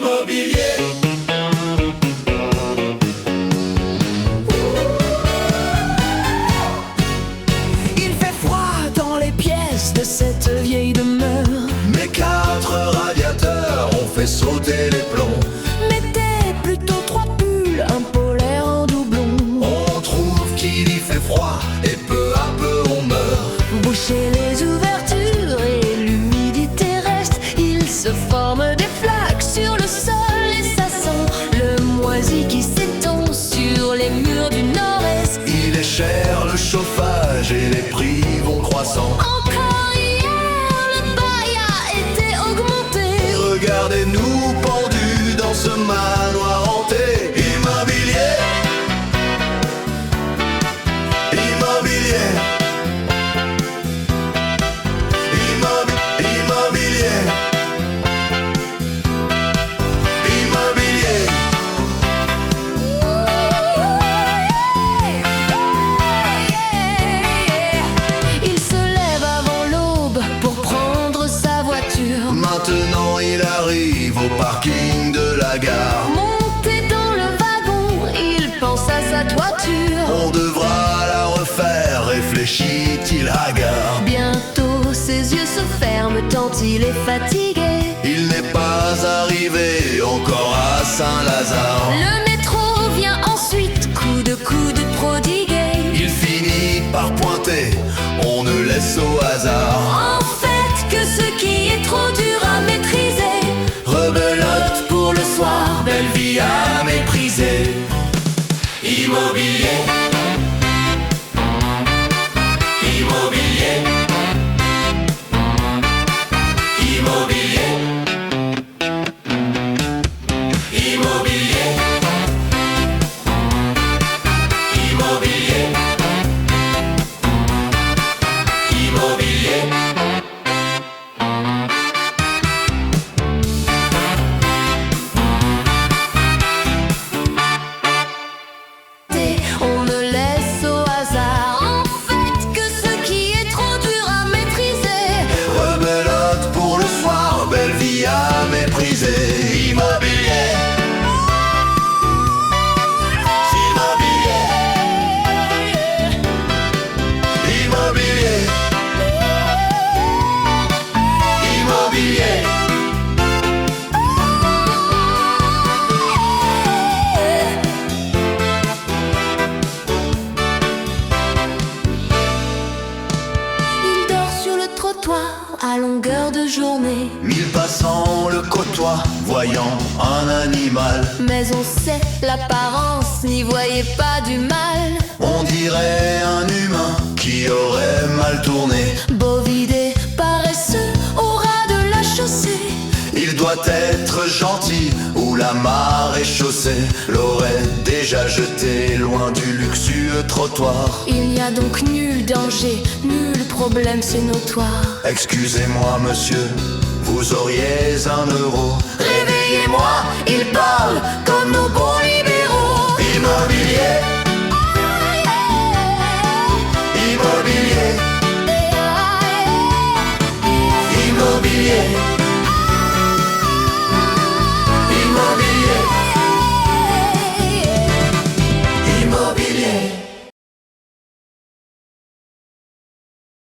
Immobilier. Il fait froid dans les pièces de cette vieille demeure. Mes 4 radiateurs ont fait sauter les plombs. Mettez plutôt 3 pulls, un polaire en doublon. On trouve qu'il y fait froid et peu à peu on meurt. Bouchez les ouvertures et l'humidité reste. Il se forme des flaques sur le sol et ça sent le moisi qui s'étend sur les murs du nord-est. Il est cher le chauffage et les prix vont croissant. Encore hier, le bail a été augmenté. Regardez-nous pendus dans ce manoir hanté. Immobilier. Immobilier. Immobilier. Immobilier. Il se lève avant l'aube pour prendre sa voiture. Maintenant il arrive au parking de la gare. Monté dans le wagon, il pense à sa toiture. On devra la refaire, réfléchit-il hagard. Bientôt ses yeux se ferment tant il est fatigué. Il n'est pas arrivé encore à Saint-Lazare. Le métro vient ensuite, coup de prodigué. Il finit par pointer, on ne laisse au hasard. En fait, que ce qui est trop dur à maîtriser, Rebelote pour le soir, belle vie à mépriser. Immobilier. Immobilier. Immobilier. Immobilier. Immobilier. Immobilier. on ne laisse au hasard. En fait, que ce qui est trop dur à maîtriser, Rebelote pour le soir, belle vie à mépriser. Immobilier. Immobilier. Immobilier. Immobilier. il dort sur le trottoir à longueur de journée. 1000 passants le côtoient, voyant un animal. Mais on sait, l'apparence n'y voyait pas du mal. On dirait un humain qui aurait mal tourné. Bovidé, paresseux, au ras de la chaussée. Il doit être gentil ou la marée chaussée l'aurait déjà jeté loin du luxueux trottoir. Il n'y a donc nul danger, nul problème, c'est notoire. Excusez-moi monsieur, vous auriez 1 euro. Réveillez-moi, il parle comme nos beaux